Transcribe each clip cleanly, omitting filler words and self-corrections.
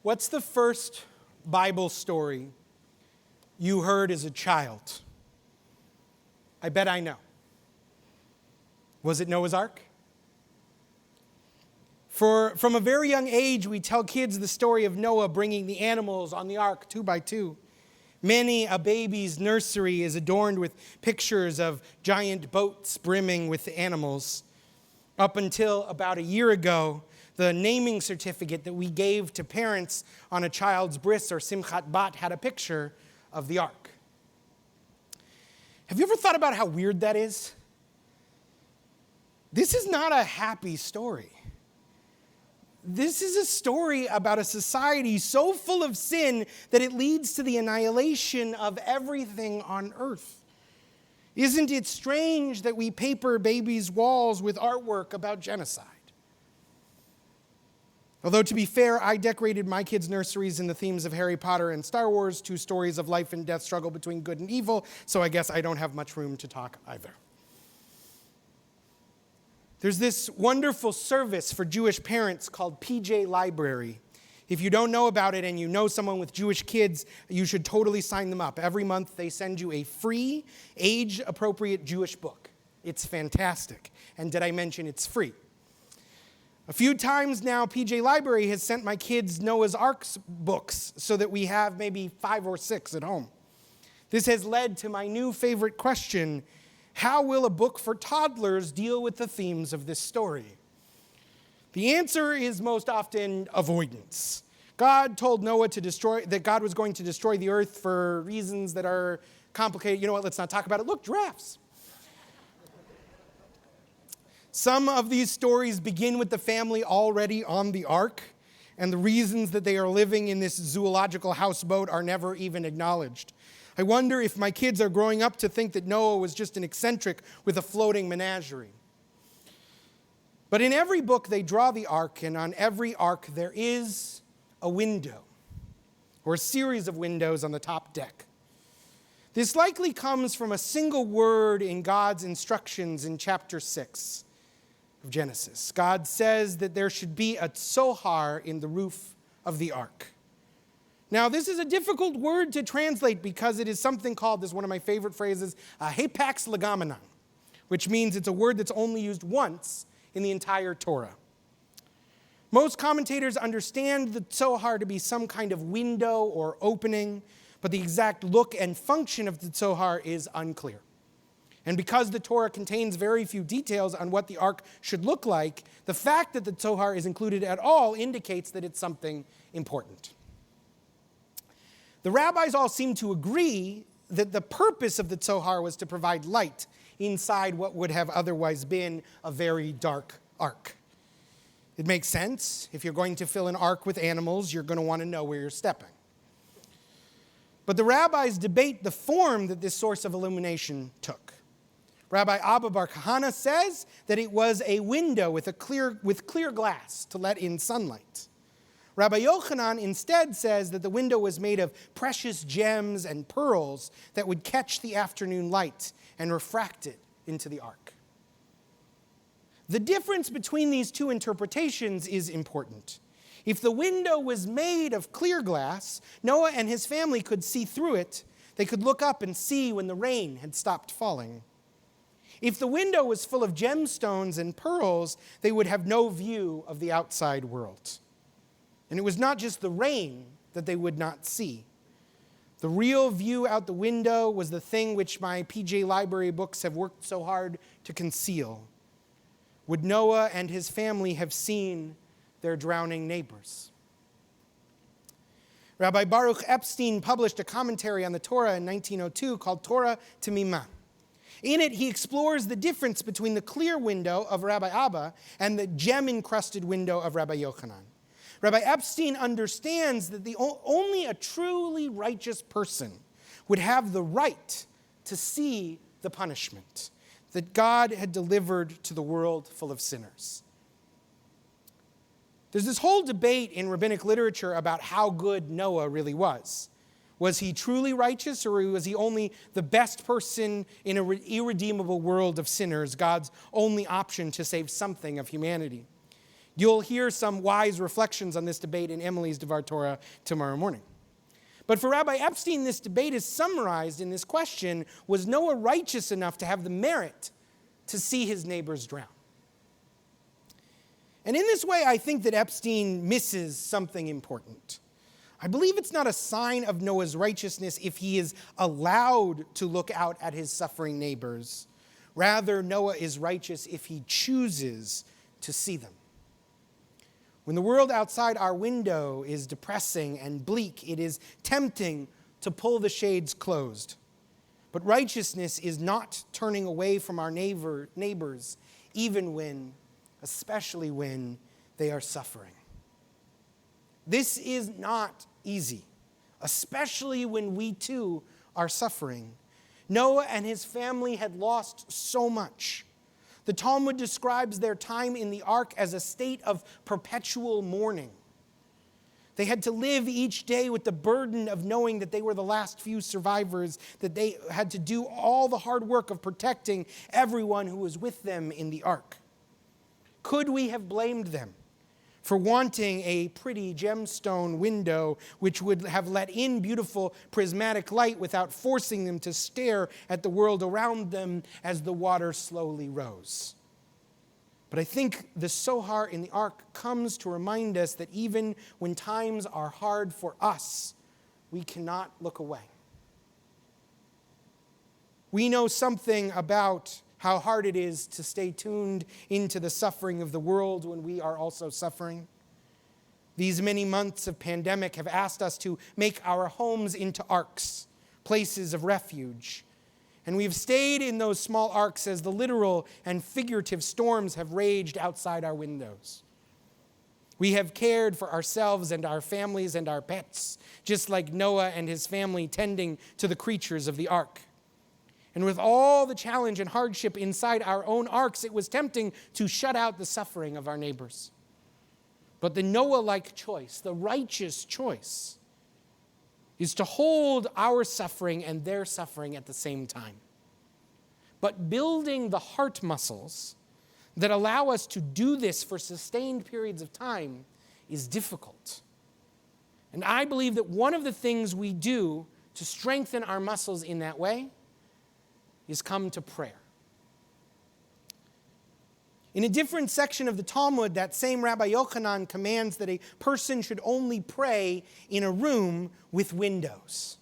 What's the first Bible story you heard as a child? I bet I know. Was it Noah's Ark? From a very young age, we tell kids the story of Noah bringing the animals on the ark 2 by 2. Many a baby's nursery is adorned with pictures of giant boats brimming with animals. Up until about a year ago, the naming certificate that we gave to parents on a child's bris or simchat bat had a picture of the ark. Have you ever thought about how weird that is? This is not a happy story. This is a story about a society so full of sin that it leads to the annihilation of everything on earth. Isn't it strange that we paper babies' walls with artwork about genocide? Although, to be fair, I decorated my kids' nurseries in the themes of Harry Potter and Star Wars, 2 stories of life and death struggle between good and evil, so I guess I don't have much room to talk either. There's this wonderful service for Jewish parents called PJ Library. If you don't know about it and you know someone with Jewish kids, you should totally sign them up. Every month they send you a free, age-appropriate Jewish book. It's fantastic. And did I mention it's free? A few times now, PJ Library has sent my kids Noah's Ark books so that we have maybe 5 or 6 at home. This has led to my new favorite question: how will a book for toddlers deal with the themes of this story? The answer is most often avoidance. God told Noah that God was going to destroy the earth for reasons that are complicated. You know what? Let's not talk about it. Look, giraffes. Some of these stories begin with the family already on the ark, and the reasons that they are living in this zoological houseboat are never even acknowledged. I wonder if my kids are growing up to think that Noah was just an eccentric with a floating menagerie. But in every book they draw the ark, and on every ark there is a window, or a series of windows on the top deck. This likely comes from a single word in God's instructions in chapter 6 of Genesis. God says that there should be a tzohar in the roof of the ark. Now, this is a difficult word to translate because it is something called, this is one of my favorite phrases, hapax legomenon, which means it's a word that's only used once in the entire Torah. Most commentators understand the tzohar to be some kind of window or opening, but the exact look and function of the tzohar is unclear. And because the Torah contains very few details on what the ark should look like, the fact that the tzohar is included at all indicates that it's something important. The rabbis all seem to agree that the purpose of the tzohar was to provide light inside what would have otherwise been a very dark ark. It makes sense. If you're going to fill an ark with animals, you're going to want to know where you're stepping. But the rabbis debate the form that this source of illumination took. Rabbi Abba Bar Kahana says that it was a window with clear glass to let in sunlight. Rabbi Yochanan instead says that the window was made of precious gems and pearls that would catch the afternoon light and refract it into the ark. The difference between these two interpretations is important. If the window was made of clear glass, Noah and his family could see through it. They could look up and see when the rain had stopped falling. If the window was full of gemstones and pearls, they would have no view of the outside world. And it was not just the rain that they would not see. The real view out the window was the thing which my PJ Library books have worked so hard to conceal. Would Noah and his family have seen their drowning neighbors? Rabbi Baruch Epstein published a commentary on the Torah in 1902 called Torah Temimah. In it, he explores the difference between the clear window of Rabbi Abba and the gem-encrusted window of Rabbi Yochanan. Rabbi Epstein understands that only a truly righteous person would have the right to see the punishment that God had delivered to the world full of sinners. There's this whole debate in rabbinic literature about how good Noah really was. Was he truly righteous, or was he only the best person in an irredeemable world of sinners, God's only option to save something of humanity? You'll hear some wise reflections on this debate in Emily's Devar Torah tomorrow morning. But for Rabbi Epstein, this debate is summarized in this question: was Noah righteous enough to have the merit to see his neighbors drown? And in this way, I think that Epstein misses something important. I believe it's not a sign of Noah's righteousness if he is allowed to look out at his suffering neighbors. Rather, Noah is righteous if he chooses to see them. When the world outside our window is depressing and bleak, it is tempting to pull the shades closed. But righteousness is not turning away from our neighbors, especially when they are suffering. This is not easy, especially when we too are suffering. Noah and his family had lost so much. The Talmud describes their time in the ark as a state of perpetual mourning. They had to live each day with the burden of knowing that they were the last few survivors, that they had to do all the hard work of protecting everyone who was with them in the ark. Could we have blamed them for wanting a pretty gemstone window which would have let in beautiful prismatic light without forcing them to stare at the world around them as the water slowly rose? But I think the Sohar in the ark comes to remind us that even when times are hard for us, we cannot look away. We know something about how hard it is to stay tuned into the suffering of the world when we are also suffering. These many months of pandemic have asked us to make our homes into arks, places of refuge. And we've stayed in those small arks as the literal and figurative storms have raged outside our windows. We have cared for ourselves and our families and our pets, just like Noah and his family tending to the creatures of the ark. And with all the challenge and hardship inside our own arks, it was tempting to shut out the suffering of our neighbors. But the Noah-like choice, the righteous choice, is to hold our suffering and their suffering at the same time. But building the heart muscles that allow us to do this for sustained periods of time is difficult. And I believe that one of the things we do to strengthen our muscles in that way is come to prayer. In a different section of the Talmud, that same Rabbi Yochanan commands that a person should only pray in a room with windows.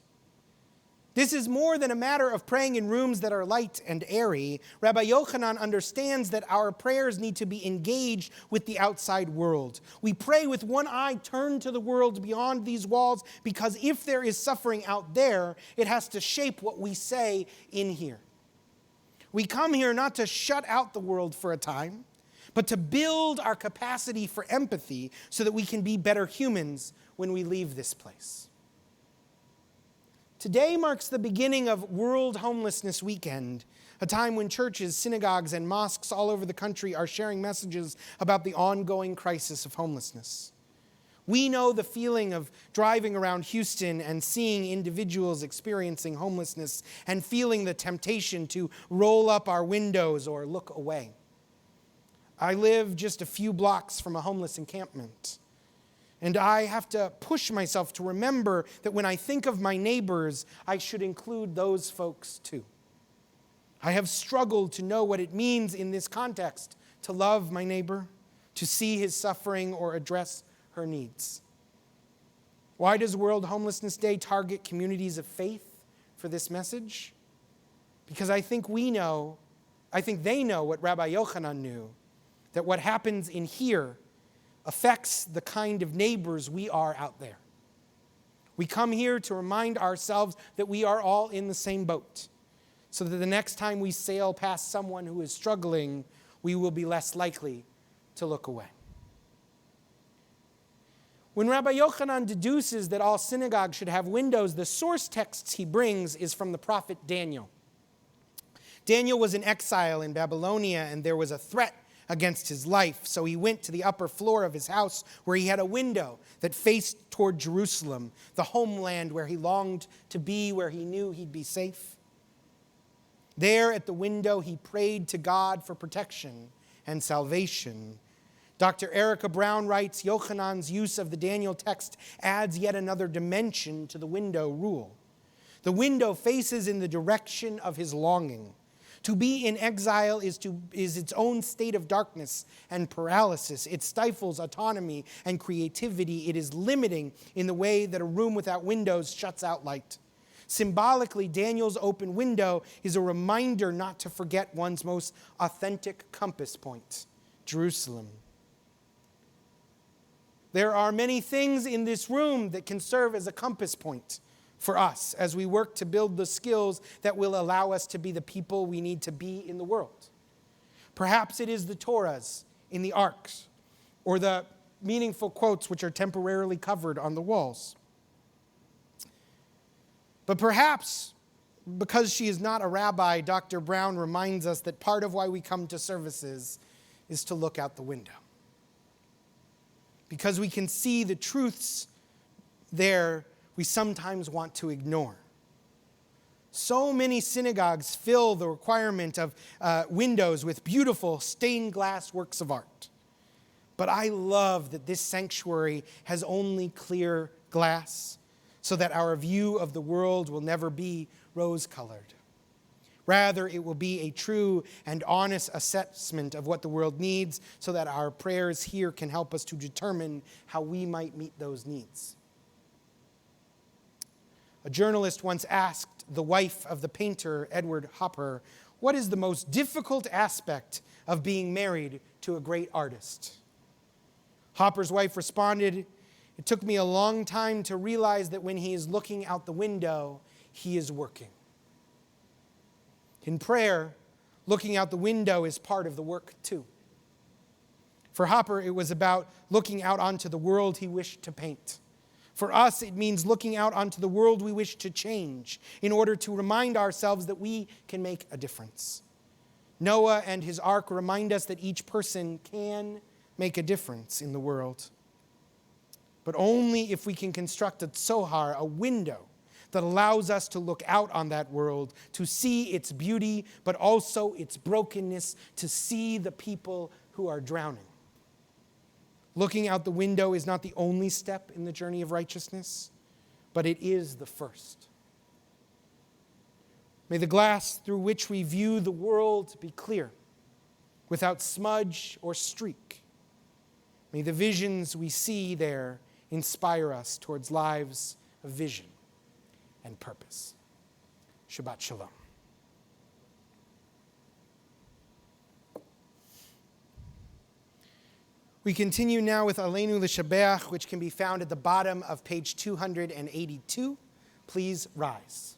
This is more than a matter of praying in rooms that are light and airy. Rabbi Yochanan understands that our prayers need to be engaged with the outside world. We pray with one eye turned to the world beyond these walls, because if there is suffering out there, it has to shape what we say in here. We come here not to shut out the world for a time, but to build our capacity for empathy so that we can be better humans when we leave this place. Today marks the beginning of World Homelessness Weekend, a time when churches, synagogues, and mosques all over the country are sharing messages about the ongoing crisis of homelessness. We know the feeling of driving around Houston and seeing individuals experiencing homelessness and feeling the temptation to roll up our windows or look away. I live just a few blocks from a homeless encampment, and I have to push myself to remember that when I think of my neighbors, I should include those folks too. I have struggled to know what it means in this context to love my neighbor, to see his suffering or address her needs. Why does World Homelessness Day target communities of faith for this message? Because I think they know what Rabbi Yochanan knew, that what happens in here affects the kind of neighbors we are out there. We come here to remind ourselves that we are all in the same boat, so that the next time we sail past someone who is struggling, we will be less likely to look away. When Rabbi Yochanan deduces that all synagogues should have windows, the source texts he brings is from the prophet Daniel. Daniel was in exile in Babylonia, and there was a threat against his life. So he went to the upper floor of his house, where he had a window that faced toward Jerusalem, the homeland where he longed to be, where he knew he'd be safe. There at the window, he prayed to God for protection and salvation. Dr. Erica Brown writes, Yochanan's use of the Daniel text adds yet another dimension to the window rule. The window faces in the direction of his longing. To be in exile is its own state of darkness and paralysis. It stifles autonomy and creativity. It is limiting in the way that a room without windows shuts out light. Symbolically, Daniel's open window is a reminder not to forget one's most authentic compass point, Jerusalem. There are many things in this room that can serve as a compass point for us as we work to build the skills that will allow us to be the people we need to be in the world. Perhaps it is the Torahs in the arks, or the meaningful quotes which are temporarily covered on the walls. But perhaps, because she is not a rabbi, Dr. Brown reminds us that part of why we come to services is to look out the window. Because we can see the truths there we sometimes want to ignore. So many synagogues fill the requirement of windows with beautiful stained glass works of art. But I love that this sanctuary has only clear glass so that our view of the world will never be rose-colored. Rather, it will be a true and honest assessment of what the world needs so that our prayers here can help us to determine how we might meet those needs. A journalist once asked the wife of the painter Edward Hopper, what is the most difficult aspect of being married to a great artist? Hopper's wife responded, it took me a long time to realize that when he is looking out the window, he is working. In prayer, looking out the window is part of the work too. For Hopper, it was about looking out onto the world he wished to paint. For us, it means looking out onto the world we wish to change in order to remind ourselves that we can make a difference. Noah and his ark remind us that each person can make a difference in the world. But only if we can construct a tzohar, a window, that allows us to look out on that world, to see its beauty, but also its brokenness, to see the people who are drowning. Looking out the window is not the only step in the journey of righteousness, but it is the first. May the glass through which we view the world be clear, without smudge or streak. May the visions we see there inspire us towards lives of vision and purpose. Shabbat Shalom. We continue now with Aleinu L'Shabeach, which can be found at the bottom of page 282. Please rise.